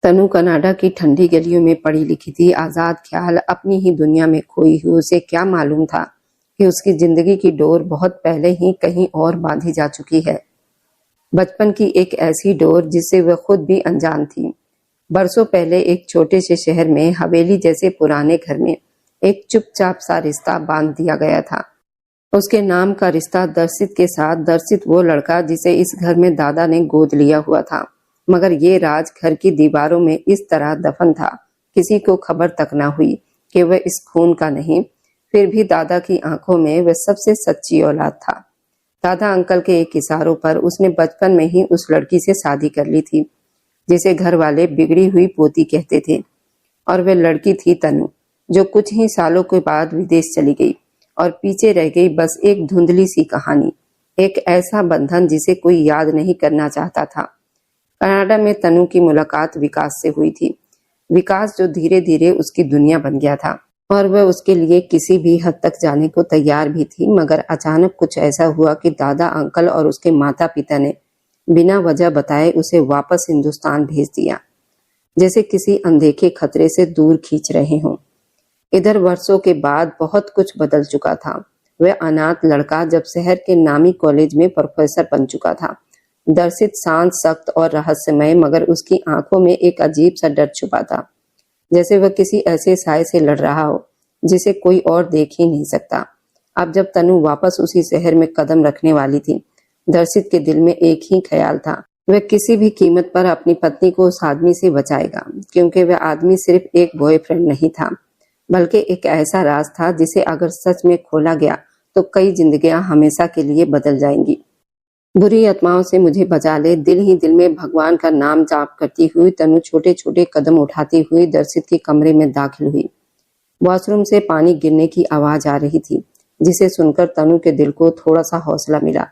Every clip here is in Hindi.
तनु कनाडा की ठंडी गलियों में पढ़ी लिखी थी, आजाद ख्याल, अपनी ही दुनिया में खोई हुई। उसे क्या मालूम था कि उसकी जिंदगी की डोर बहुत पहले ही कहीं और बांधी जा चुकी है। बचपन की एक ऐसी डोर जिससे वह खुद भी अनजान थी। बरसों पहले एक छोटे से शहर में हवेली जैसे पुराने घर में एक चुपचाप सा रिश्ता बांध दिया गया था। उसके नाम का रिश्ता दर्शित के साथ। दर्शित वो लड़का जिसे इस घर में दादा ने गोद लिया हुआ था, मगर ये राज घर की दीवारों में इस तरह दफन था, किसी को खबर तक न हुई कि वह इस खून का नहीं। फिर भी दादा की आंखों में वह सबसे सच्ची औलाद था। दादा अंकल के एक इशारों पर उसने बचपन में ही उस लड़की से शादी कर ली थी जिसे घर वाले बिगड़ी हुई पोती कहते थे, और वह लड़की थी तनु, जो कुछ ही सालों के बाद विदेश चली गई और पीछे रह गई बस एक धुंधली सी कहानी, एक ऐसा बंधन जिसे कोई याद नहीं करना चाहता था। कनाडा में तनु की मुलाकात विकास से हुई थी। विकास जो धीरे धीरे उसकी दुनिया बन गया था और वह उसके लिए किसी भी हद तक जाने को तैयार भी थी, मगर अचानक कुछ ऐसा हुआ कि दादा अंकल और उसके माता पिता ने बिना वजह बताए उसे वापस हिंदुस्तान भेज दिया, जैसे किसी अनदेखे खतरे से दूर खींच रहे हों। इधर वर्षों के बाद बहुत कुछ बदल चुका था। वह अनाथ लड़का जब शहर के नामी कॉलेज में प्रोफेसर बन चुका था। दर्शित शांत, सख्त और रहस्यमय, मगर उसकी आंखों में एक अजीब सा डर छुपा था, जैसे वह किसी ऐसे साय से लड़ रहा हो जिसे कोई और देख ही नहीं सकता। अब जब तनु वापस उसी शहर में कदम रखने वाली थी, दर्शित के दिल में एक ही ख्याल था, वह किसी भी कीमत पर अपनी पत्नी को उस आदमी से बचाएगा, क्योंकि वह आदमी सिर्फ एक बॉयफ्रेंड नहीं था, बल्कि एक ऐसा राज था जिसे अगर सच में खोला गया तो कई जिंदगियां हमेशा के लिए बदल जाएंगी। बुरी आत्माओं से मुझे बचा ले, दिल ही दिल में भगवान का नाम जाप करती हुई तनु छोटे छोटे कदम उठाती हुई दर्शित के कमरे में दाखिल हुई। वॉशरूम से पानी गिरने की आवाज आ रही थी, जिसे सुनकर तनु के दिल को थोड़ा सा हौसला मिला।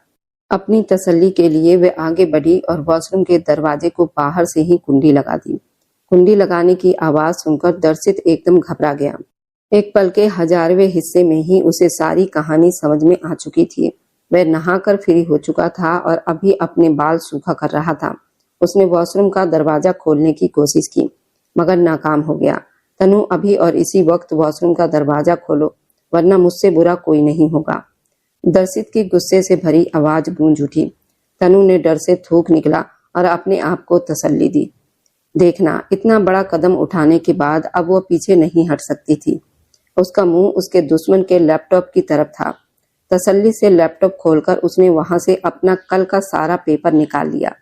अपनी तसल्ली के लिए वे आगे बढ़ी और वॉशरूम के दरवाजे को बाहर से ही कुंडी लगा दी। कुंडी लगाने की आवाज सुनकर दर्शित एकदम घबरा गया। एक पल के 1000वें हिस्से में ही उसे सारी कहानी समझ में आ चुकी थी। वह नहाकर फ्री हो चुका था और अभी अपने बाल सूखा कर रहा था। उसने वॉशरूम का दरवाजा खोलने की कोशिश की, मगर नाकाम हो गया। तनु, अभी और इसी वक्त वॉशरूम का दरवाजा खोलो, वरना मुझसे बुरा कोई नहीं होगा। दर्शित की गुस्से से भरी आवाज गूंज उठी। तनु ने डर से थूक निकला और अपने आप को तसल्ली दी। देखना, इतना बड़ा कदम उठाने के बाद अब वो पीछे नहीं हट सकती थी। उसका मुंह उसके दुश्मन के लैपटॉप की तरफ था। तसल्ली से लैपटॉप खोलकर उसने वहां से अपना कल का सारा पेपर निकाल लिया,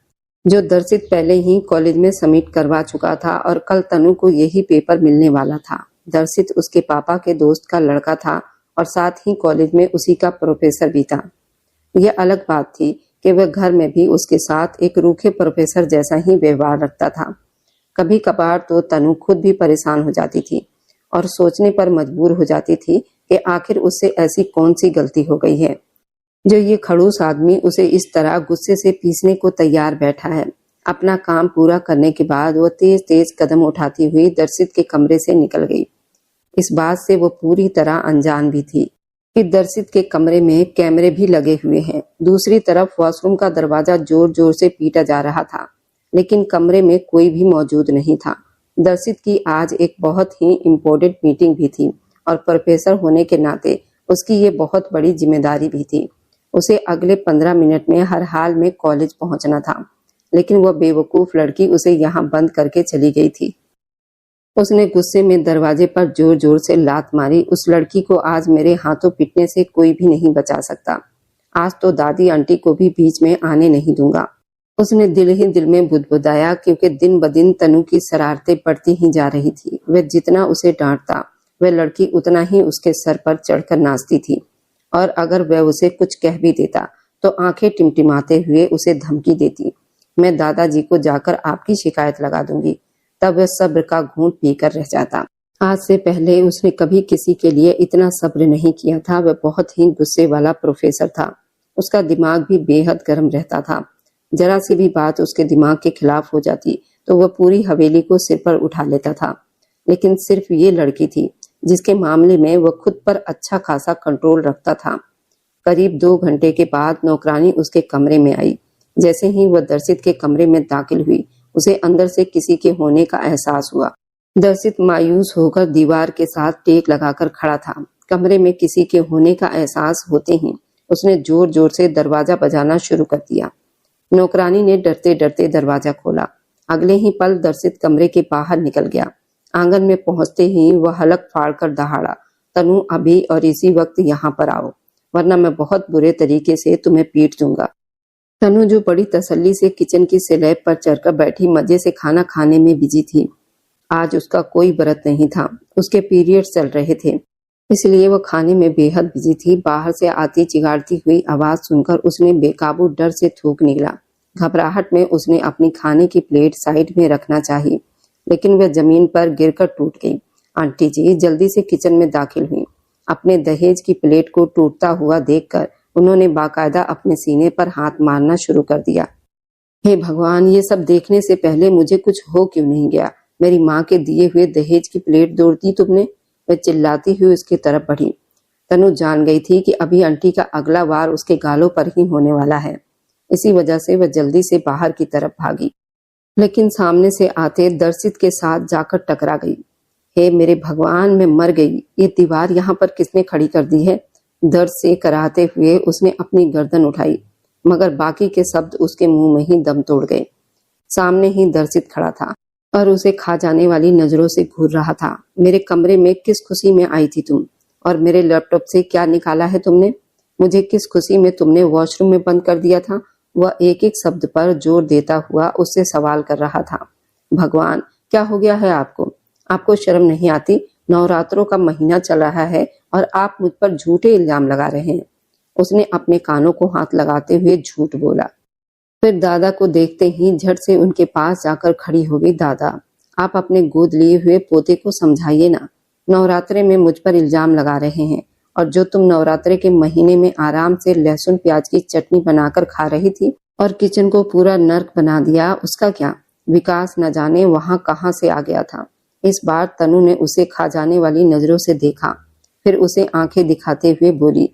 जो दर्शित पहले ही कॉलेज में सबमिट करवा चुका था, और कल तनु को यही पेपर मिलने वाला था। दर्शित उसके पापा के दोस्त का लड़का था और साथ ही कॉलेज में उसी का प्रोफेसर भी था। यह अलग बात थी कि वह घर में भी उसके साथ एक रूखे प्रोफेसर जैसा ही व्यवहार रखता था। कभी कभार तो तनु खुद भी परेशान हो जाती थी और सोचने पर मजबूर हो जाती थी कि आखिर उससे ऐसी कौन सी गलती हो गई है जो ये खड़ूस आदमी उसे इस तरह गुस्से से पीसने को तैयार बैठा है। अपना काम पूरा करने के बाद वो तेज तेज कदम उठाती हुई दर्शित के कमरे से निकल गई। इस बात से वो पूरी तरह अनजान भी थी कि दर्शित के कमरे में कैमरे भी लगे हुए हैं। दूसरी तरफ वॉशरूम का दरवाजा जोर जोर से पीटा जा रहा था, लेकिन कमरे में कोई भी मौजूद नहीं था। दर्शित की आज एक बहुत ही इम्पोर्टेंट मीटिंग भी थी और प्रोफेसर होने के नाते उसकी ये बहुत बड़ी जिम्मेदारी भी थी। उसे अगले 15 मिनट में हर हाल में कॉलेज पहुंचना था, लेकिन वह बेवकूफ लड़की उसे यहाँ बंद करके चली गई थी। उसने गुस्से में दरवाजे पर जोर जोर से लात मारी। उस लड़की को आज मेरे हाथों पीटने से कोई भी नहीं बचा सकता। आज तो दादी आंटी को भी बीच में आने नहीं दूंगा। उसने दिल ही दिल में बुदबुदाया, क्योंकि दिन ब दिन तनु की शरारतें बढ़ती ही जा रही थी। वह जितना उसे डांटता, वह लड़की उतना ही उसके सर पर चढ़कर नाचती थी, और अगर वह उसे कुछ कह भी देता तो आंखें टिमटिमाते हुए उसे धमकी देती, मैं दादाजी को जाकर आपकी शिकायत लगा दूंगी। तब वह सब्र का घूंट पीकर रह जाता। आज से पहले उसने कभी किसी के लिए इतना सब्र नहीं किया था। वह बहुत ही गुस्से वाला प्रोफेसर था। उसका दिमाग भी बेहद गर्म रहता था। जरा सी भी बात उसके दिमाग के खिलाफ हो जाती तो वह पूरी हवेली को सिर पर उठा लेता था। लेकिन सिर्फ ये लड़की थी जिसके मामले में वह खुद पर अच्छा खासा कंट्रोल रखता था। करीब 2 घंटे के बाद नौकरानी उसके कमरे में आई। जैसे ही वह दर्शित के कमरे में दाखिल हुई, उसे अंदर से किसी के होने का एहसास हुआ। दर्शित मायूस होकर दीवार के साथ टेक लगाकर खड़ा था। कमरे में किसी के होने का एहसास होते ही उसने जोर जोर से दरवाजा बजाना शुरू कर दिया। नौकरानी ने डरते डरते दरवाजा खोला। अगले ही पल दर्शित कमरे के बाहर निकल गया। आंगन में पहुंचते ही वह हलक फाड़कर दहाड़ा, तनु अभी और इसी वक्त यहाँ पर आओ, वरना मैं बहुत बुरे तरीके से तुम्हें पीट दूंगा। तनु जो बड़ी तसल्ली से किचन की स्लैब पर चढ़कर बैठी मजे से खाना खाने में बिजी थी। आज उसका कोई व्रत नहीं था, उसके पीरियड्स चल रहे थे, इसलिए वह खाने में बेहद बिजी थी। बाहर से आती चिगारती हुई आवाज सुनकर उसने बेकाबू डर से थूक निकला। घबराहट में उसने अपनी खाने की प्लेट साइड में रखना चाहिए, लेकिन वह जमीन पर गिरकर टूट गई। आंटी जी जल्दी से किचन में दाखिल हुई। अपने दहेज की प्लेट को टूटता हुआ देखकर उन्होंने बाकायदा अपने सीने पर हाथ मारना शुरू कर दिया। हे भगवान, ये सब देखने से पहले मुझे कुछ हो क्यों नहीं गया? मेरी माँ के दिए हुए दहेज की प्लेट तोड़ दी तुमने। वह चिल्लाती हुई उसकी तरफ बढ़ी। तनु जान गई थी कि अभी आंटी का अगला वार उसके गालों पर ही होने वाला है। इसी वजह से वह जल्दी से बाहर की तरफ भागी, लेकिन सामने से आते दर्शित के साथ जाकर टकरा गई। हे मेरे भगवान, मैं मर गई। ये दीवार यहाँ पर किसने खड़ी कर दी है? दर्द से कराहते हुए उसने अपनी गर्दन उठाई, मगर बाकी के शब्द उसके मुंह में ही दम तोड़ गए। सामने ही दर्शित खड़ा था और उसे खा जाने वाली नजरों से घूर रहा था। मेरे कमरे में किस खुशी में आई थी तुम? और मेरे लैपटॉप से क्या निकाला है तुमने? मुझे किस खुशी में तुमने वॉशरूम में बंद कर दिया था? वह एक एक शब्द पर जोर देता हुआ उससे सवाल कर रहा था। भगवान, क्या हो गया है आपको? आपको शर्म नहीं आती? नवरात्रों का महीना चल रहा है और आप मुझ पर झूठे इल्जाम लगा रहे हैं। उसने अपने कानों को हाथ लगाते हुए झूठ बोला। फिर दादा को देखते ही झट से उनके पास जाकर खड़ी हो गई। दादा, आप अपने गोद लिए हुए पोते को समझाइए ना। नवरात्रे में मुझ पर इल्जाम लगा रहे हैं, और जो तुम नवरात्रे के महीने में आराम से लहसुन प्याज की चटनी बनाकर खा रही थी और किचन को पूरा नर्क बना दिया, उसका क्या? विकास न जाने वहां कहां से आ गया था। इस बार तनु ने उसे खा जाने वाली नजरों से देखा, फिर उसे आंखें दिखाते हुए बोली,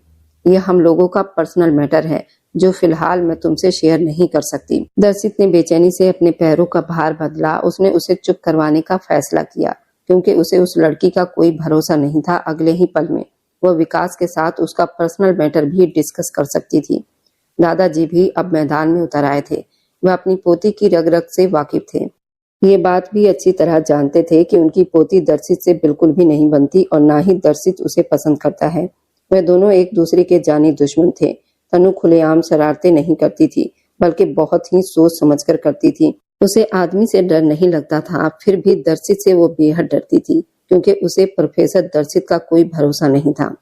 यह हम लोगों का पर्सनल मैटर है जो फिलहाल मैं तुमसे शेयर नहीं कर सकती। दर्शित ने बेचैनी से अपने पैरों का भार बदला। उसने उसे चुप करवाने का फैसला किया, क्योंकि उसे उस लड़की का कोई भरोसा नहीं था। अगले ही पल में वह विकास के साथ उसका पर्सनल मैटर भी डिस्कस कर सकती थी। दादाजी भी अब मैदान में उतर आए थे। वह अपनी पोती की रग रग से वाकिफ थे। ये बात भी अच्छी तरह जानते थे कि उनकी पोती दर्शित से बिल्कुल भी नहीं बनती और ना ही दर्शित उसे पसंद करता है। वे दोनों एक दूसरे के जानी दुश्मन थे। तनु खुलेआम शरारतें नहीं करती थी, बल्कि बहुत ही सोच समझकर करती थी। उसे आदमी से डर नहीं लगता था, फिर भी दर्शित से वो बेहद डरती थी, क्योंकि उसे प्रोफेसर दर्शित का कोई भरोसा नहीं था।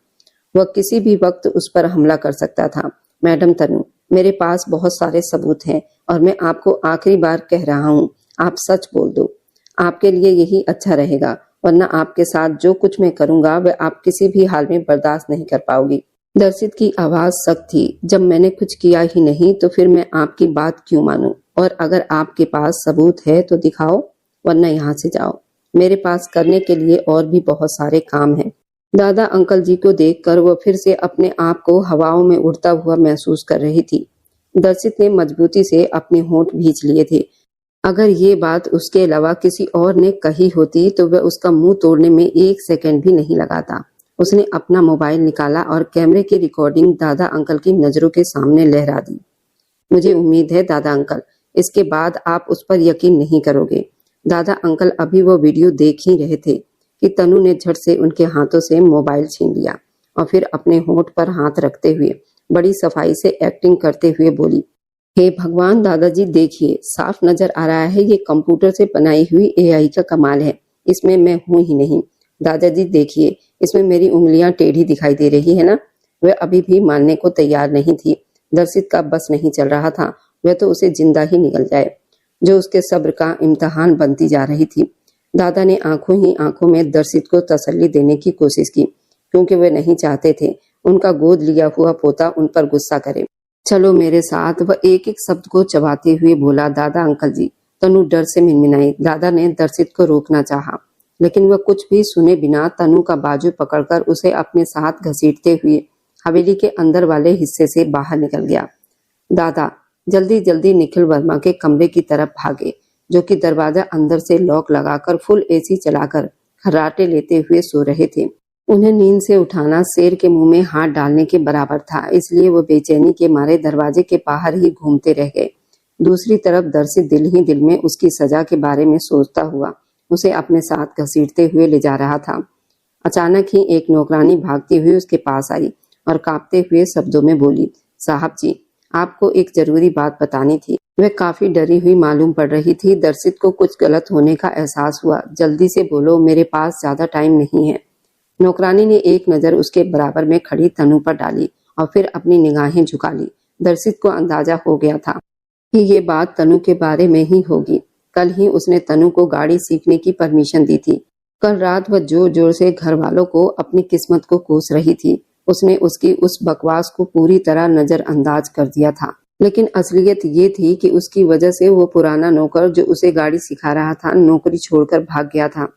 वह किसी भी वक्त उस पर हमला कर सकता था। मैडम तनु, मेरे पास बहुत सारे सबूत हैं और मैं आपको आखिरी बार कह रहा हूँ, आप सच बोल दो। आपके लिए यही अच्छा रहेगा, वरना आपके साथ जो कुछ मैं करूंगा वह आप किसी भी हाल में बर्दाश्त नहीं कर पाओगी। दर्शित की आवाज सख्त थी। जब मैंने कुछ किया ही नहीं तो फिर मैं आपकी बात क्यों मानूं? और अगर आपके पास सबूत है तो दिखाओ, वरना यहाँ से जाओ। मेरे पास करने के लिए और भी बहुत सारे काम हैं। दादा अंकल जी को देखकर वह फिर से अपने आप को हवाओं में उड़ता हुआ महसूस कर रही थी। दर्शित ने मजबूती से अपने होंठ भींच लिए थे। अगर ये बात उसके अलावा किसी और ने कही होती तो वह उसका मुंह तोड़ने में एक सेकंड भी नहीं लगाता। उसने अपना मोबाइल निकाला और कैमरे की रिकॉर्डिंग दादा अंकल की नजरों के सामने लहरा दी। मुझे उम्मीद है दादा अंकल, इसके बाद आप उस पर यकीन नहीं करोगे। दादा अंकल अभी वो वीडियो देख ही रहे थे कि तनु ने झट से उनके हाथों से मोबाइल छीन लिया और फिर अपने होंठ पर हाथ रखते हुए बड़ी सफाई से एक्टिंग करते हुए बोली, हे भगवान दादाजी देखिए, साफ नजर आ रहा है ये कंप्यूटर से बनाई हुई एआई का कमाल है। इसमें मैं हूं ही नहीं। दादाजी देखिए, इसमें मेरी उंगलियां टेढ़ी दिखाई दे रही है ना? वह अभी भी मानने को तैयार नहीं थी। दर्शित का बस नहीं चल रहा था, वह तो उसे जिंदा ही निकल जाए, जो उसके सब्र का इम्तिहान बनती जा रही थी। दादा ने आंखों ही आंखों में दर्शित को तसल्ली देने की कोशिश की, क्योंकि वे नहीं चाहते थे उनका गोद लिया हुआ पोता उन पर गुस्सा करे। चलो मेरे साथ, वह एक एक शब्द को चबाते हुए बोला। दादा अंकल जी, तनु डर से मिनमिनाई। दादा ने दर्शित को रोकना चाहा, लेकिन वह कुछ भी सुने बिना तनु का बाजू पकड़कर उसे अपने साथ घसीटते हुए हवेली के अंदर वाले हिस्से से बाहर निकल गया। दादा जल्दी जल्दी निखिल वर्मा के कमरे की तरफ भागे। जो कि दरवाजा अंदर से लॉक लगाकर फुल एसी चलाकर खर्राटे लेते हुए सो रहे थे। उन्हें नींद से उठाना शेर के मुंह में हाथ डालने के बराबर था, इसलिए वो बेचैनी के मारे दरवाजे के बाहर ही घूमते रह गए। दूसरी तरफ दर्शित दिल ही दिल में उसकी सजा के बारे में सोचता हुआ उसे अपने साथ घसीटते हुए ले जा रहा था। अचानक ही एक नौकरानी भागती हुई उसके पास आई और कांपते हुए शब्दों में बोली, साहब जी, आपको एक जरूरी बात बतानी थी। वह काफी डरी हुई मालूम पड़ रही थी। दर्शित को कुछ गलत होने का एहसास हुआ। जल्दी से बोलो, मेरे पास ज्यादा टाइम नहीं है। नौकरानी ने एक नजर उसके बराबर में खड़ी तनु पर डाली और फिर अपनी निगाहें झुका ली। दर्शित को अंदाजा हो गया था कि ये बात तनु के बारे में ही होगी। कल ही उसने तनु को गाड़ी सीखने की परमिशन दी थी। कल रात वह जोर जोर से घर वालों को अपनी किस्मत को कोस रही थी। उसने उसकी उस बकवास को पूरी तरह नजरअंदाज कर दिया था, लेकिन असलियत ये थी कि उसकी वजह से वो पुराना नौकर जो उसे गाड़ी सिखा रहा था, नौकरी छोड़कर भाग गया था।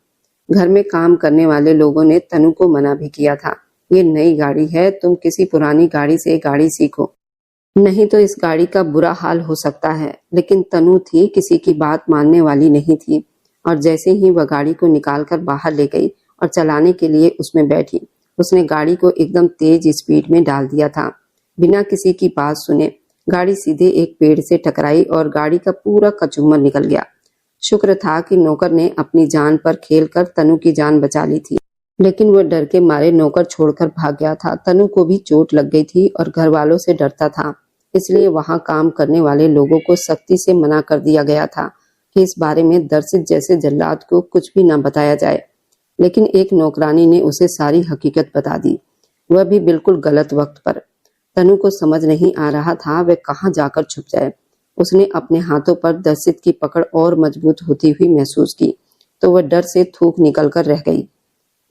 घर में काम करने वाले लोगों ने तनु को मना भी किया था, ये नई गाड़ी है, तुम किसी पुरानी गाड़ी से गाड़ी सीखो, नहीं तो इस गाड़ी का बुरा हाल हो सकता है। लेकिन तनु थी, किसी की बात मानने वाली नहीं थी, और जैसे ही वह गाड़ी को निकालकर बाहर ले गई और चलाने के लिए उसमें बैठी, उसने गाड़ी को एकदम तेज स्पीड में डाल दिया था। बिना किसी की बात सुने गाड़ी सीधे एक पेड़ से टकराई और गाड़ी का पूरा कचूमर निकल गया। शुक्र था कि नौकर ने अपनी जान पर खेलकर तनु की जान बचा ली थी, लेकिन वह डर के मारे नौकर छोड़कर भाग गया था। तनु को भी चोट लग गई थी और घर वालों से डरता था, इसलिए वहां काम करने वाले लोगों को सख्ती से मना कर दिया गया था कि इस बारे में दर्शित जैसे जल्लाद को कुछ भी न बताया जाए। लेकिन एक नौकरानी ने उसे सारी हकीकत बता दी, वह भी बिल्कुल गलत वक्त पर। तनु को समझ नहीं आ रहा था वह कहाँ जाकर छुप जाए। उसने अपने हाथों पर दर्शित की पकड़ और मजबूत होती हुई महसूस की तो वह डर से थूक निकल कर रह गई।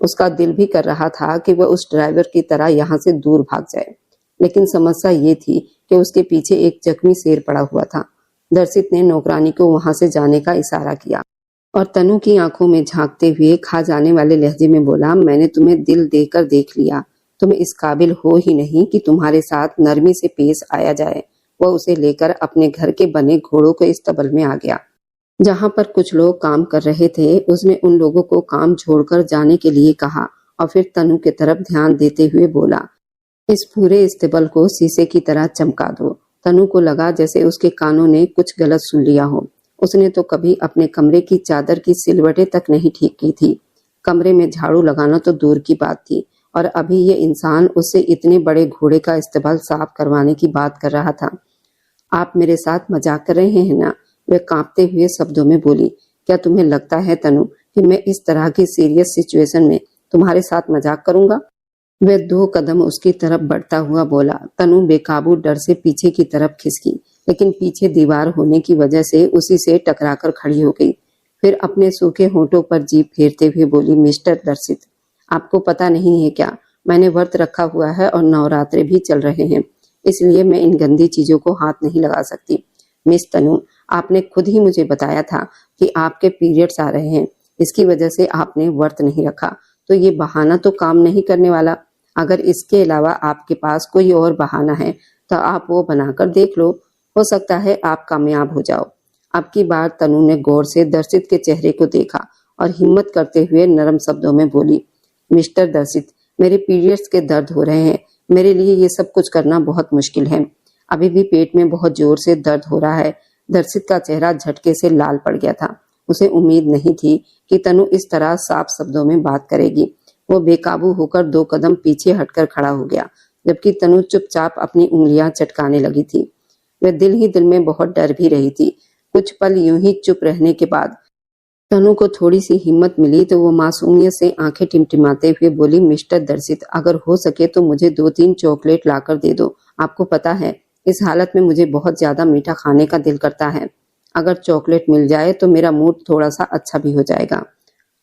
उसका दिल भी कर रहा था कि वह उस ड्राइवर की तरह यहाँ से दूर भाग जाए, लेकिन समस्या ये थी कि उसके पीछे एक जख्मी शेर पड़ा हुआ था। दर्शित ने नौकरानी को वहां से जाने का इशारा किया और तनु की आंखों में झांकते हुए खा जाने वाले लहजे में बोला, मैंने तुम्हें दिल देकर देख लिया, तुम इस काबिल हो ही नहीं कि तुम्हारे साथ नरमी से पेश आया जाए। वह उसे लेकर अपने घर के बने घोड़ों के इस्तबल में आ गया, जहां पर कुछ लोग काम कर रहे थे। उसने उन लोगों को काम छोड़कर जाने के लिए कहा और फिर तनु की तरफ ध्यान देते हुए बोला, इस पूरे इस्तबल को शीशे की तरह चमका दो। तनु को लगा जैसे उसके कानों ने कुछ गलत सुन लिया हो। उसने तो कभी अपने कमरे की चादर की सिलवटें तक नहीं ठीक की थी। कमरे में झाड़ू लगाना तो दूर की बात थी, और अभी ये इंसान उससे इतने बड़े घोड़े का इस्तेमाल साफ करवाने की बात कर रहा था। आप मेरे साथ मजाक कर रहे हैं ना? वह कांपते हुए शब्दों में बोली, क्या तुम्हें लगता है तनु कि मैं इस तरह की सीरियस सिचुएशन में तुम्हारे साथ मजाक करूंगा? वह 2 कदम उसकी तरफ बढ़ता हुआ बोला। तनु बेकाबू डर से पीछे की तरफ खिसकी, लेकिन पीछे दीवार होने की वजह से उसी से टकराकर खड़ी हो गई। फिर अपने सूखे होंठों पर जीभ फेरते हुए बोली, मिस्टर दर्शित, आपको पता नहीं है क्या, मैंने व्रत रखा हुआ है और नवरात्रे भी चल रहे हैं, इसलिए मैं इन गंदी चीजों को हाथ नहीं लगा सकती। मिस तनु, आपने खुद ही मुझे बताया था कि आपके पीरियड्स आ रहे हैं, इसकी वजह से आपने व्रत नहीं रखा, तो ये बहाना तो काम नहीं करने वाला। अगर इसके अलावा आपके पास कोई और बहाना है तो आप वो बनाकर देख लो, हो सकता है आप कामयाब हो जाओ। अब की बार तनु ने गौर से दर्शित के चेहरे को देखा और हिम्मत करते हुए नरम शब्दों में बोली, मिस्टर दर्शित, मेरे पीरियड्स के दर्द हो रहे हैं, मेरे लिए ये सब कुछ करना बहुत मुश्किल है, अभी भी पेट में बहुत जोर से दर्द हो रहा है। दर्शित का चेहरा झटके से लाल पड़ गया था। उसे उम्मीद नहीं थी कि तनु इस तरह साफ शब्दों में बात करेगी। वो बेकाबू होकर 2 कदम पीछे हटकर खड़ा हो गया, जबकि तनु चुपचाप अपनी उंगलियां चटकाने लगी थी। वह दिल ही दिल में बहुत डर भी रही थी। कुछ पल यूं ही चुप रहने के बाद तनु को थोड़ी सी हिम्मत मिली तो वो मासूमियत से आंखें टिमटिमाते हुए बोली, मिस्टर दर्शित, अगर हो सके तो मुझे 2-3 चॉकलेट लाकर दे दो। आपको पता है इस हालत में मुझे बहुत ज्यादा मीठा खाने का दिल करता है। अगर चॉकलेट मिल जाए तो मेरा मूड थोड़ा सा अच्छा भी हो जाएगा।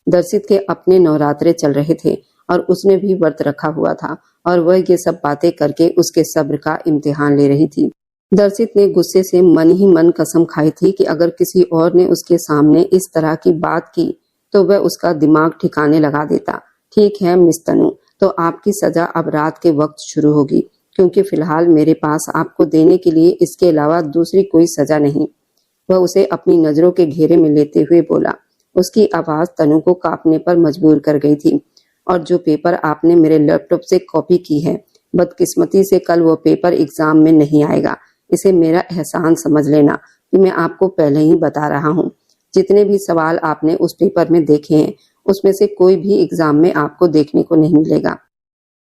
दर्शित के अपने नवरात्रे चल रहे थे और उसने भी व्रत रखा हुआ था, और वह ये सब बातें करके उसके सब्र का इम्तिहान ले रही थी। दर्शित ने गुस्से से मन ही मन कसम खाई थी कि अगर किसी और ने उसके सामने इस तरह की बात की तो वह उसका दिमाग ठिकाने लगा देता। ठीक है मिस तनु, तो आपकी सजा अब रात के वक्त शुरू होगी, क्योंकि फिलहाल मेरे पास आपको देने के लिए इसके अलावा दूसरी कोई सजा नहीं। वह उसे अपनी नजरों के घेरे में लेते हुए बोला। उसकी आवाज तनु को कांपने पर मजबूर कर गई थी। और जो पेपर आपने मेरे लैपटॉप से कॉपी की है, बदकिस्मती से कल वो पेपर एग्जाम में नहीं आएगा। इसे मेरा एहसान समझ लेना कि मैं आपको पहले ही बता रहा हूँ। जितने भी सवाल आपने उस पेपर में देखे हैं, उसमें से कोई भी एग्जाम में आपको देखने को नहीं मिलेगा।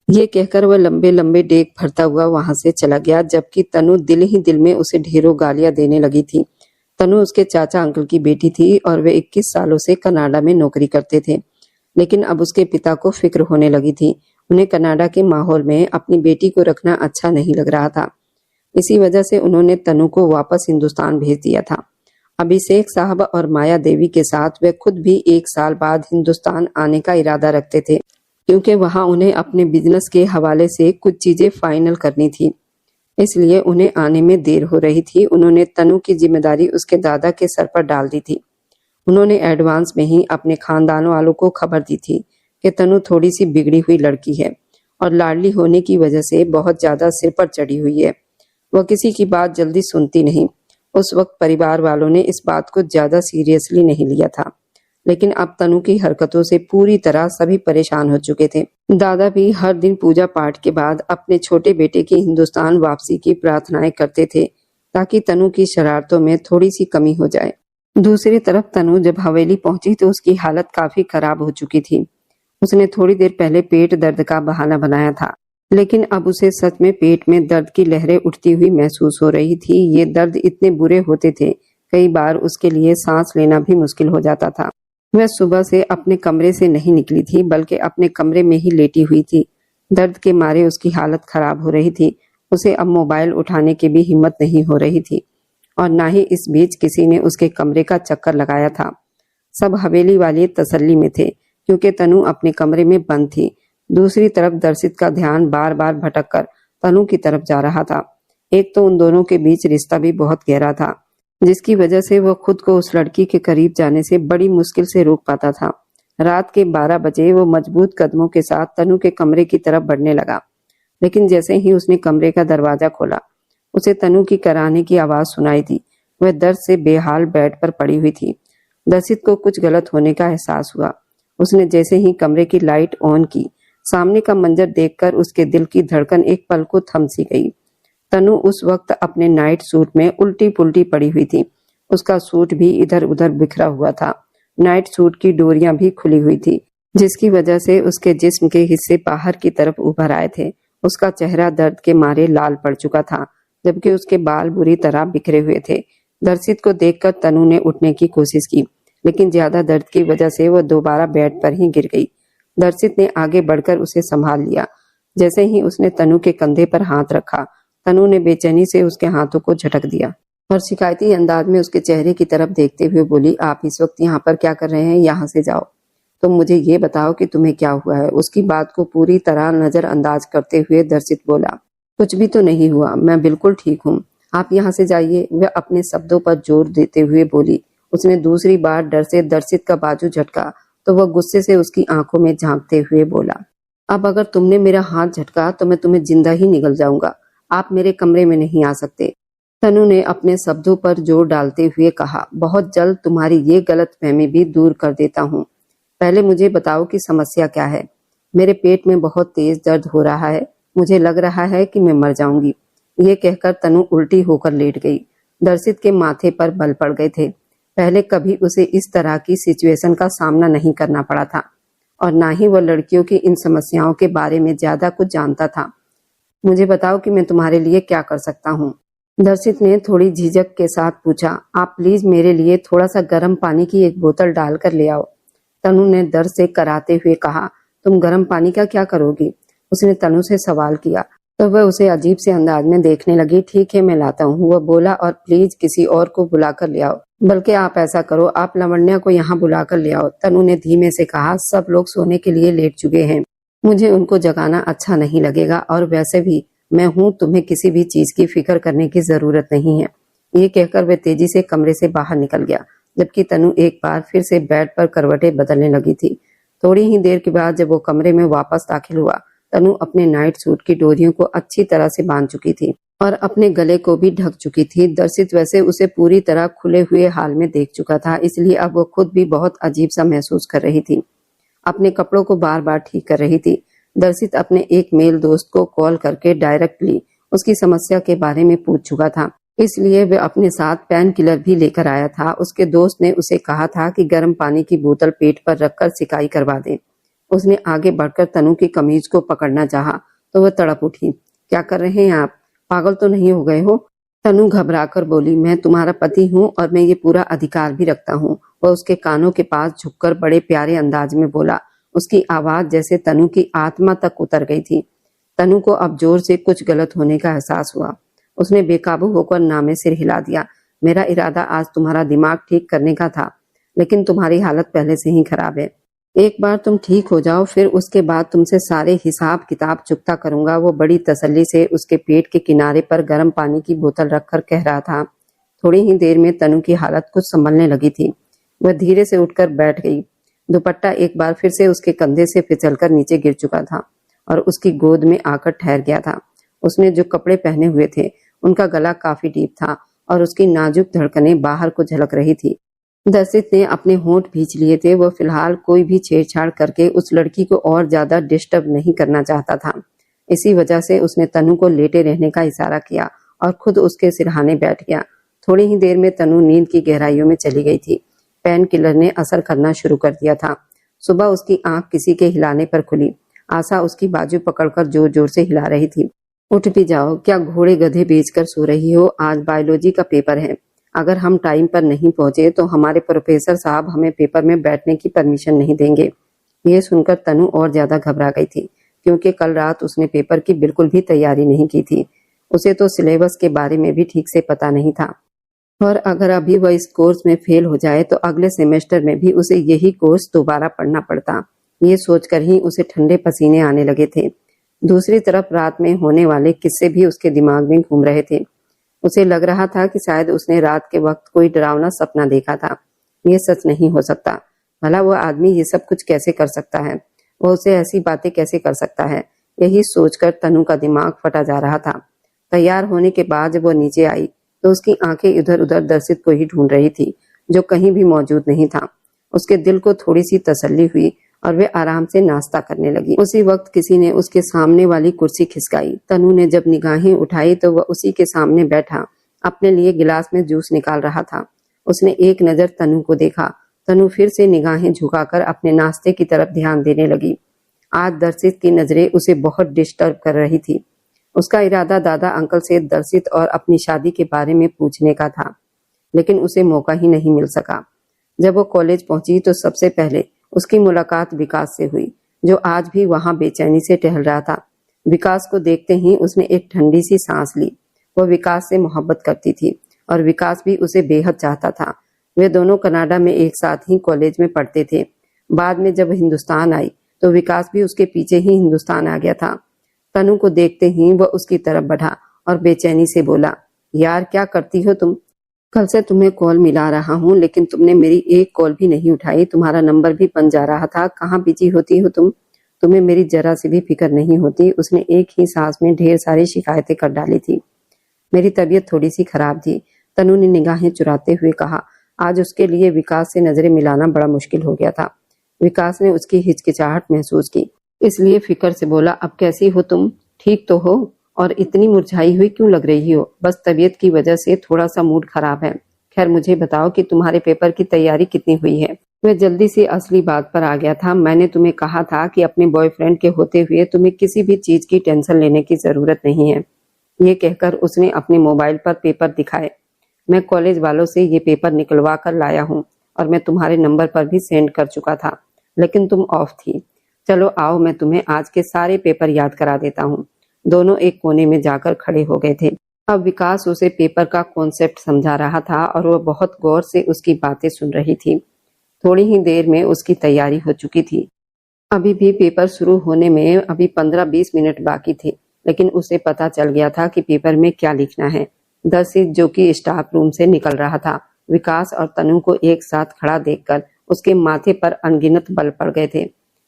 ये कहकर वह लंबे लंबे डेग भरता हुआ वहां से चला गया, जबकि तनु दिल ही दिल में उसे ढेरों गालियां देने लगी थी। तनु उसके चाचा अंकल की बेटी थी और वे 21 सालों से कनाडा में नौकरी करते थे। लेकिन अब उसके पिता को फिक्र होने लगी थी। उन्हें कनाडा के माहौल में अपनी बेटी को रखना अच्छा नहीं लग रहा था। इसी वजह से उन्होंने तनु को वापस हिंदुस्तान भेज दिया था। अभिषेक साहब और माया देवी के साथ वे खुद भी 1 साल बाद हिंदुस्तान आने का इरादा रखते थे, क्योंकि वहां उन्हें अपने बिजनेस के हवाले से कुछ चीजें फाइनल करनी थी। इसलिए उन्हें आने में देर हो रही थी। उन्होंने तनु की जिम्मेदारी उसके दादा के सर पर डाल दी थी। उन्होंने एडवांस में ही अपने खानदान वालों को खबर दी थी कि तनु थोड़ी सी बिगड़ी हुई लड़की है और लाडली होने की वजह से बहुत ज्यादा सिर पर चढ़ी हुई है। वह किसी की बात जल्दी सुनती नहीं। उस वक्त परिवार वालों ने इस बात को ज्यादा सीरियसली नहीं लिया था, लेकिन अब तनु की हरकतों से पूरी तरह सभी परेशान हो चुके थे। दादा भी हर दिन पूजा पाठ के बाद अपने छोटे बेटे की हिंदुस्तान वापसी की प्रार्थनाएं करते थे, ताकि तनु की शरारतों में थोड़ी सी कमी हो जाए। दूसरी तरफ तनु जब हवेली पहुंची तो उसकी हालत काफी खराब हो चुकी थी। उसने थोड़ी देर पहले पेट दर्द का बहाना बनाया था, लेकिन अब उसे सच में पेट में दर्द की लहरें उठती हुई महसूस हो रही थी। ये दर्द इतने बुरे होते थे, कई बार उसके लिए सांस लेना भी मुश्किल हो जाता था। वह सुबह से अपने कमरे से नहीं निकली थी, बल्कि अपने कमरे में ही लेटी हुई थी। दर्द के मारे उसकी हालत खराब हो रही थी। उसे अब मोबाइल उठाने की भी हिम्मत नहीं हो रही थी, और ना ही इस बीच किसी ने उसके कमरे का चक्कर लगाया था। सब हवेली वाले तसल्ली में थे, क्योंकि तनु अपने कमरे में बंद थी। दूसरी तरफ दर्शित का ध्यान बार बार भटककर तनु की तरफ जा रहा था। एक तो उन दोनों के बीच रिश्ता भी बहुत गहरा था, जिसकी वजह से वह खुद को उस लड़की के करीब जाने से बड़ी मुश्किल से रोक पाता था। रात के 12 बजे वो मजबूत कदमों के साथ तनु के कमरे की तरफ बढ़ने लगा, लेकिन जैसे ही उसने कमरे का दरवाजा खोला, उसे तनु की कराहने की आवाज सुनाई दी। वह दर्द से बेहाल बेड पर पड़ी हुई थी। दर्शित को कुछ गलत होने का एहसास हुआ। उसने जैसे ही कमरे की लाइट ऑन की, सामने का मंजर देखकर उसके दिल की धड़कन एक पल को थम सी गई। तनु उस वक्त अपने नाइट सूट में उल्टी पुल्टी पड़ी हुई थी। उसका सूट भी इधर उधर बिखरा हुआ था। नाइट सूट की डोरियां भी खुली हुई थी, जिसकी वजह से उसके जिस्म के हिस्से बाहर की तरफ उभर आए थे। उसका चेहरा दर्द के मारे लाल पड़ चुका था, जबकि उसके बाल बुरी तरह बिखरे हुए थे। दर्शित को देखकर तनु ने उठने की कोशिश की, लेकिन ज्यादा दर्द की वजह से वह दोबारा बेड पर ही गिर गई। दर्शित ने आगे बढ़कर उसे संभाल लिया। जैसे ही उसने तनु के कंधे पर हाथ रखा, तनु ने बेचैनी से उसके हाथों को झटक दिया और शिकायती अंदाज में उसके चेहरे की तरफ देखते हुए बोली, आप इस वक्त यहाँ पर क्या कर रहे हैं? यहाँ से जाओ। तुम मुझे ये बताओ कि तुम्हें क्या हुआ है। उसकी बात को पूरी तरह नजरअंदाज करते हुए दर्शित बोला, कुछ भी तो नहीं हुआ, मैं बिल्कुल ठीक हूँ, आप यहाँ से जाइए। वह अपने शब्दों पर जोर देते हुए बोली। उसने दूसरी बार डर से दर्शित का बाजू झटका तो वह गुस्से से उसकी आंखों में झांकते हुए बोला, अब अगर तुमने मेरा हाथ झटका तो मैं तुम्हें जिंदा ही निगल जाऊंगा। आप मेरे कमरे में नहीं आ सकते। तनु ने अपने शब्दों पर जोर डालते हुए कहा, बहुत जल्द तुम्हारी ये गलतफहमी भी दूर कर देता हूँ। पहले मुझे बताओ कि समस्या क्या है। मेरे पेट में बहुत तेज दर्द हो रहा है, मुझे लग रहा है कि मैं मर जाऊंगी। ये कहकर तनु उल्टी होकर लेट गई। दर्शित के माथे पर बल पड़ गए थे। पहले कभी उसे इस तरह की सिचुएशन का सामना नहीं करना पड़ा था, और ना ही वह लड़कियों की इन समस्याओं के बारे में ज्यादा कुछ जानता था। मुझे बताओ कि मैं तुम्हारे लिए क्या कर सकता हूँ। दर्शित ने थोड़ी झिझक के साथ पूछा, आप प्लीज मेरे लिए थोड़ा सा गर्म पानी की एक बोतल डालकर ले आओ। तनु ने दर्द से कराते हुए कहा, तुम गर्म पानी का क्या करोगी? उसने तनु से सवाल किया तो वह उसे अजीब से अंदाज में देखने लगी। ठीक है, मैं लाता हूँ, वह बोला, और प्लीज किसी और को बुलाकर ले आओ। बल्कि आप ऐसा करो, आप लावण्या को यहाँ बुलाकर ले आओ। तनु ने धीमे से कहा, सब लोग सोने के लिए लेट चुके हैं, मुझे उनको जगाना अच्छा नहीं लगेगा, और वैसे भी मैं हूँ, तुम्हें किसी भी चीज की फिक्र करने की जरूरत नहीं है। ये कहकर वह तेजी से कमरे से बाहर निकल गया, जबकि तनु एक बार फिर से बेड पर करवटें बदलने लगी थी। थोड़ी ही देर के बाद जब वो कमरे में वापस दाखिल हुआ, तनु अपने नाइट सूट की डोरियों को अच्छी तरह से बांध चुकी थी। और अपने गले को भी ढक चुकी थी। दर्शित वैसे उसे पूरी तरह खुले हुए हाल में देख चुका था, इसलिए अब वो खुद भी बहुत अजीब सा महसूस कर रही थी। अपने कपड़ों को बार बार ठीक कर रही थी। दर्शित अपने एक मेल दोस्त को कॉल करके डायरेक्टली उसकी समस्या के बारे में पूछ चुका था, इसलिए वह अपने साथ पेन किलर भी लेकर आया था। उसके दोस्त ने उसे कहा था कि गर्म पानी की बोतल पेट पर रखकर सिकाई करवा दे। उसने आगे बढ़कर तनु की कमीज को पकड़ना चाहा तो वह तड़प उठी। क्या कर रहे हैं आप? पागल तो नहीं हो गए हो? तनु घबराकर बोली, मैं तुम्हारा पति हूँ और मैं ये पूरा अधिकार भी रखता हूँ। वह उसके कानों के पास झुककर बड़े प्यारे अंदाज में बोला। उसकी आवाज जैसे तनु की आत्मा तक उतर गई थी। तनु को अब जोर से कुछ गलत होने का एहसास हुआ। उसने बेकाबू होकर ना में सिर हिला दिया। मेरा इरादा आज तुम्हारा दिमाग ठीक करने का था, लेकिन तुम्हारी हालत पहले से ही खराब है। एक बार तुम ठीक हो जाओ, फिर उसके बाद तुमसे सारे हिसाब किताब चुकता करूंगा। वो बड़ी तसल्ली से उसके पेट के किनारे पर गर्म पानी की बोतल रखकर कह रहा था। थोड़ी ही देर में तनु की हालत कुछ संभलने लगी थी। वह धीरे से उठकर बैठ गई। दुपट्टा एक बार फिर से उसके कंधे से फिसलकर नीचे गिर चुका था और उसकी गोद में आकर ठहर गया था। उसने जो कपड़े पहने हुए थे उनका गला काफी डीप था और उसकी नाजुक धड़कनें बाहर को झलक रही थी। दर्शित ने अपने होंठ भींच लिए थे। वह फिलहाल कोई भी छेड़छाड़ करके उस लड़की को और ज्यादा डिस्टर्ब नहीं करना चाहता था। इसी वजह से उसने तनु को लेटे रहने का इशारा किया और खुद उसके सिरहाने बैठ गया। थोड़ी ही देर में तनु नींद की गहराइयों में चली गई थी। पेन किलर ने असर करना शुरू कर दिया था। सुबह उसकी आंख किसी के हिलाने पर खुली। आशा उसकी बाजू पकड़कर जोर जोर से हिला रही थी। उठ भी जाओ, क्या घोड़े गधे बेचकर सो रही हो? आज बायोलॉजी का पेपर है। अगर हम टाइम पर नहीं पहुंचे तो हमारे प्रोफेसर साहब हमें पेपर में बैठने की परमिशन नहीं देंगे। ये सुनकर तनु और ज्यादा घबरा गई थी, क्योंकि कल रात उसने पेपर की बिल्कुल भी तैयारी नहीं की थी। उसे तो सिलेबस के बारे में भी ठीक से पता नहीं था, और अगर अभी वह इस कोर्स में फेल हो जाए तो अगले सेमेस्टर में भी उसे यही कोर्स दोबारा पढ़ना पड़ता। ये सोचकर ही उसे ठंडे पसीने आने लगे थे। दूसरी तरफ रात में होने वाले किस्से भी उसके दिमाग में घूम रहे थे। उसे लग रहा था कि शायद उसने रात के वक्त कोई डरावना सपना देखा था। ये सच नहीं हो सकता। भला वो आदमी ये सब कुछ कैसे कर सकता है? वो उसे ऐसी बातें कैसे कर सकता है? यही सोचकर तनु का दिमाग फटा जा रहा था। तैयार होने के बाद जब वो नीचे आई तो उसकी आंखें इधर उधर दर्शित को ही ढूंढ रही थी, जो कहीं भी मौजूद नहीं था। उसके दिल को थोड़ी सी तसल्ली हुई और वे आराम से नाश्ता करने लगी। उसी वक्त किसी ने उसके सामने वाली कुर्सी खिसकाई। तनु ने जब निगाहें उठाई तो वह उसी के सामने बैठा अपने लिए गिलास में जूस निकाल रहा था। उसने एक नजर तनु को देखा। तनु फिर से निगाहें झुकाकर अपने नाश्ते की तरफ ध्यान देने लगी। आज दर्शित की नजरें उसे बहुत डिस्टर्ब कर रही थी। उसका इरादा दादा अंकल से दर्शित और अपनी शादी के बारे में पूछने का था, लेकिन उसे मौका ही नहीं मिल सका। जब वो कॉलेज पहुंची तो सबसे पहले उसकी मुलाकात विकास से हुई, जो आज भी वहां बेचैनी से टहल रहा था। विकास को देखते ही उसने एक ठंडी सी सांस ली। वह विकास से मोहब्बत करती थी और विकास भी उसे बेहद चाहता था। वे दोनों कनाडा में एक साथ ही कॉलेज में पढ़ते थे। बाद में जब हिंदुस्तान आई तो विकास भी उसके पीछे ही हिंदुस्तान आ गया था। तनु को देखते ही वह उसकी तरफ बढ़ा और बेचैनी से बोला, यार क्या करती हो तुम? कल से तुम्हें कॉल मिला रहा हूँ, लेकिन तुमने मेरी एक कॉल भी नहीं उठाई। तुम्हारा नंबर भी बंद जा रहा था। कहाँ बिजी होती हो तुम? तुम्हें मेरी जरा सी भी फिक्र नहीं होती। उसने एक ही सांस में ढेर सारी शिकायतें कर डाली थी। मेरी तबीयत थोड़ी सी खराब थी, तनु ने निगाहें चुराते हुए कहा। आज उसके लिए विकास से नजरें मिलाना बड़ा मुश्किल हो गया था। विकास ने उसकी हिचकिचाहट महसूस की, इसलिए फिक्र से बोला, अब कैसी हो तुम? ठीक तो हो? और इतनी मुरझाई हुई क्यों लग रही हो? बस तबीयत की वजह से थोड़ा सा मूड खराब है। खैर मुझे बताओ कि तुम्हारे पेपर की तैयारी कितनी हुई है? वह जल्दी से असली बात पर आ गया था। मैंने तुम्हें कहा था कि अपने बॉयफ्रेंड के होते हुए तुम्हें किसी भी चीज की टेंशन लेने की जरूरत नहीं है। ये कहकर उसने अपने मोबाइल पर पेपर दिखाए। मैं कॉलेज वालों से ये पेपर निकलवा कर लाया हूँ और मैं तुम्हारे नंबर पर भी सेंड कर चुका था, लेकिन तुम ऑफ थी। चलो आओ, मैं तुम्हें आज के सारे पेपर याद करा देता हूँ। दोनों एक कोने में जाकर खड़े हो गए थे। अब विकास उसे पेपर का कॉन्सेप्ट समझा रहा था और वह बहुत गौर से उसकी बातें सुन रही थी। थोड़ी ही देर में उसकी तैयारी हो चुकी थी। अभी भी पेपर शुरू होने में अभी 15-20 मिनट बाकी थे, लेकिन उसे पता चल गया था कि पेपर में क्या लिखना है। दर्शित जो कि स्टाफ रूम से निकल रहा था, विकास और तनु को एक साथ खड़ा देखकर उसके माथे पर अनगिनत बल पड़ गए थे।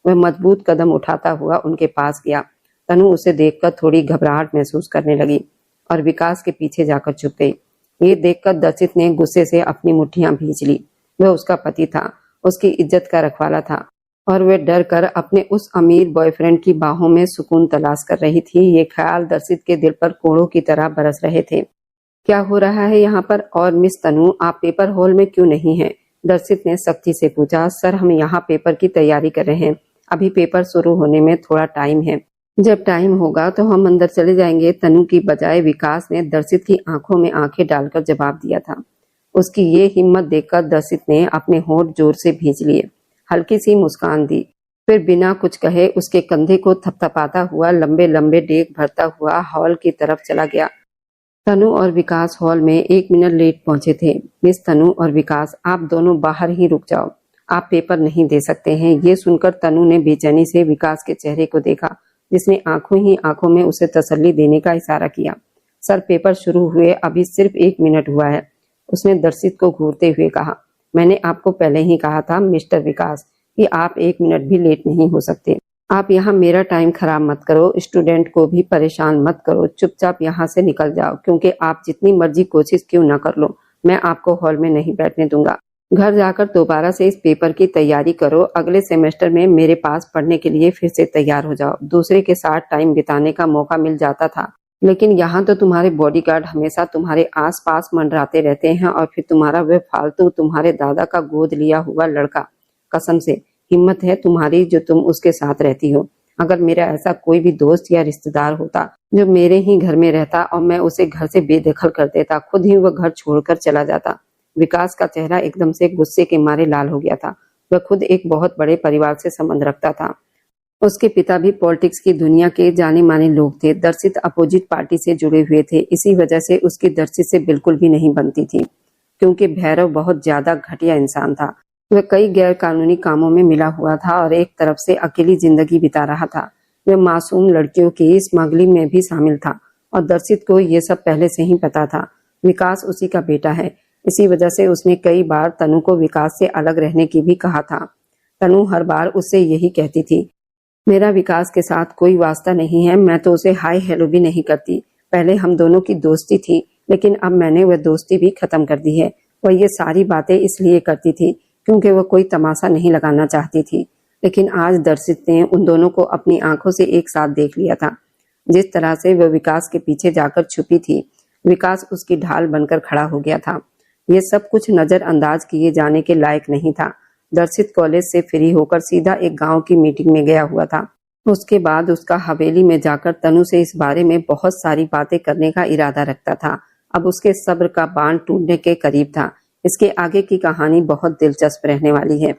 वह मजबूत कदम उठाता हुआ उनके पास गया। तनु उसे देखकर थोड़ी घबराहट महसूस करने लगी। और विकास के पीछे जाकर छुप गई। ये देखकर दर्शित ने गुस्से से अपनी मुट्ठियां भींच ली। वह उसका पति था, उसकी इज्जत का रखवाला था और वह डर कर अपने उस अमीर बॉयफ्रेंड की बाहों में सुकून तलाश कर रही थी। ये ख्याल दर्शित के दिल पर कोड़ों की तरह बरस रहे थे। क्या हो रहा है यहाँ पर? और मिस तनु, आप पेपर हॉल में क्यों नहीं हैं? दर्शित ने सख्ती से पूछा। सर, हम यहाँ पेपर की तैयारी कर रहे हैं। अभी पेपर शुरू होने में थोड़ा टाइम है। जब टाइम होगा तो हम अंदर चले जाएंगे। तनु की बजाय विकास ने दर्शित की आंखों में आंखें डालकर जवाब दिया था। उसकी ये हिम्मत देखकर दर्शित ने अपने होंठ जोर से भींच लिए, हल्की सी मुस्कान दी, फिर बिना कुछ कहे उसके कंधे को थपथपाता हुआ लंबे लंबे डेग भरता हुआ हॉल की तरफ चला गया। तनु और विकास हॉल में 1 मिनट लेट पहुंचे थे। मिस तनु और विकास, आप दोनों बाहर ही रुक जाओ, आप पेपर नहीं दे सकते हैं। ये सुनकर तनु ने बेचैनी से विकास के चेहरे को देखा, जिसने आंखों ही आंखों में उसे तसल्ली देने का इशारा किया। सर, पेपर शुरू हुए अभी सिर्फ 1 मिनट हुआ है, उसने दर्शित को घूरते हुए कहा। मैंने आपको पहले ही कहा था मिस्टर विकास कि आप 1 मिनट भी लेट नहीं हो सकते। आप यहाँ मेरा टाइम खराब मत करो, स्टूडेंट को भी परेशान मत करो। चुपचाप यहाँ से निकल जाओ, क्योंकि आप जितनी मर्जी कोशिश क्यों ना कर लो, मैं आपको हॉल में नहीं बैठने दूंगा। घर जाकर दोबारा से इस पेपर की तैयारी करो। अगले सेमेस्टर में मेरे पास पढ़ने के लिए फिर से तैयार हो जाओ। दूसरे के साथ टाइम बिताने का मौका मिल जाता था, लेकिन यहाँ तो तुम्हारे बॉडीगार्ड हमेशा तुम्हारे आसपास मंडराते रहते हैं और फिर तुम्हारा वह फालतू तुम्हारे दादा का गोद लिया हुआ लड़का। कसम से हिम्मत है तुम्हारी जो तुम उसके साथ रहती हो। अगर मेरा ऐसा कोई भी दोस्त या रिश्तेदार होता जो मेरे ही घर में रहता और मैं उसे घर से बेदखल कर देता, खुद ही वह घर छोड़कर चला जाता। विकास का चेहरा एकदम से गुस्से के मारे लाल हो गया था। वह खुद एक बहुत बड़े परिवार से संबंध रखता था। उसके पिता भी पॉलिटिक्स की दुनिया के जाने माने लोग थे। दर्शित अपोजिट पार्टी से जुड़े हुए थे, इसी वजह से उसकी दर्शित से बिल्कुल भी नहीं बनती थी, क्योंकि भैरव बहुत ज्यादा घटिया इंसान था। वह कई गैर कानूनी कामों में मिला हुआ था और एक तरफ से अकेली जिंदगी बिता रहा था। वह मासूम लड़कियों की स्मगलिंग में भी शामिल था और दर्शित को ये सब पहले से ही पता था। विकास उसी का बेटा है, इसी वजह से उसने कई बार तनु को विकास से अलग रहने की भी कहा था। तनु हर बार उससे यही कहती थी, मेरा विकास के साथ कोई वास्ता नहीं है, मैं तो उसे हाय हेलो भी नहीं करती। पहले हम दोनों की दोस्ती थी, लेकिन अब मैंने वह दोस्ती भी खत्म कर दी है। वह ये सारी बातें इसलिए करती थी क्योंकि वह कोई तमाशा नहीं लगाना चाहती थी। लेकिन आज दर्शित ने उन दोनों को अपनी आंखों से एक साथ देख लिया था। जिस तरह से वह विकास के पीछे जाकर छुपी थी, विकास उसकी ढाल बनकर खड़ा हो गया था। ये सब कुछ नजरअंदाज किए जाने के लायक नहीं था। दर्शित कॉलेज से फ्री होकर सीधा एक गांव की मीटिंग में गया हुआ था। उसके बाद उसका हवेली में जाकर तनु से इस बारे में बहुत सारी बातें करने का इरादा रखता था। अब उसके सब्र का बांध टूटने के करीब था। इसके आगे की कहानी बहुत दिलचस्प रहने वाली है।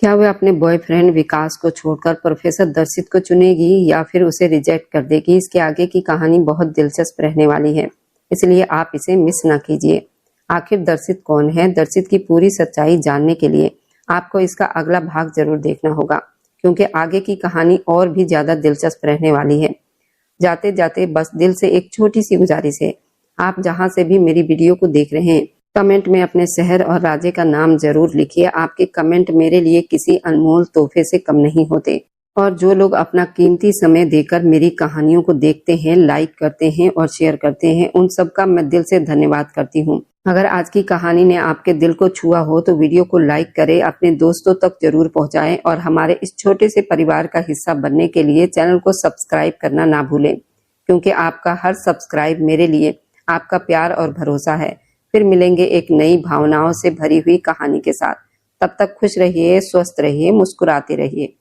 क्या वह अपने बॉयफ्रेंड विकास को छोड़कर प्रोफेसर दर्शित को चुनेगी या फिर उसे रिजेक्ट कर देगी? इसके आगे की कहानी बहुत दिलचस्प रहने वाली है, इसलिए आप इसे मिस ना कीजिए। आखिर दर्शित कौन है? दर्शित की पूरी सच्चाई जानने के लिए आपको इसका अगला भाग जरूर देखना होगा, क्योंकि आगे की कहानी और भी ज्यादा दिलचस्प रहने वाली है। जाते जाते बस दिल से एक छोटी सी गुजारिश है, आप जहां से भी मेरी वीडियो को देख रहे हैं, कमेंट में अपने शहर और राज्य का नाम जरूर लिखिए। आपके कमेंट मेरे लिए किसी अनमोल तोहफे से कम नहीं होते। और जो लोग अपना कीमती समय देकर मेरी कहानियों को देखते हैं, लाइक करते हैं और शेयर करते हैं, उन सबका मैं दिल से धन्यवाद करती हूँ। अगर आज की कहानी ने आपके दिल को छुआ हो तो वीडियो को लाइक करें, अपने दोस्तों तक जरूर पहुंचाएं और हमारे इस छोटे से परिवार का हिस्सा बनने के लिए चैनल को सब्सक्राइब करना ना भूलें, क्योंकि आपका हर सब्सक्राइब मेरे लिए आपका प्यार और भरोसा है। फिर मिलेंगे एक नई भावनाओं से भरी हुई कहानी के साथ। तब तक खुश रहिए, स्वस्थ रहिए, मुस्कुराते रहिए।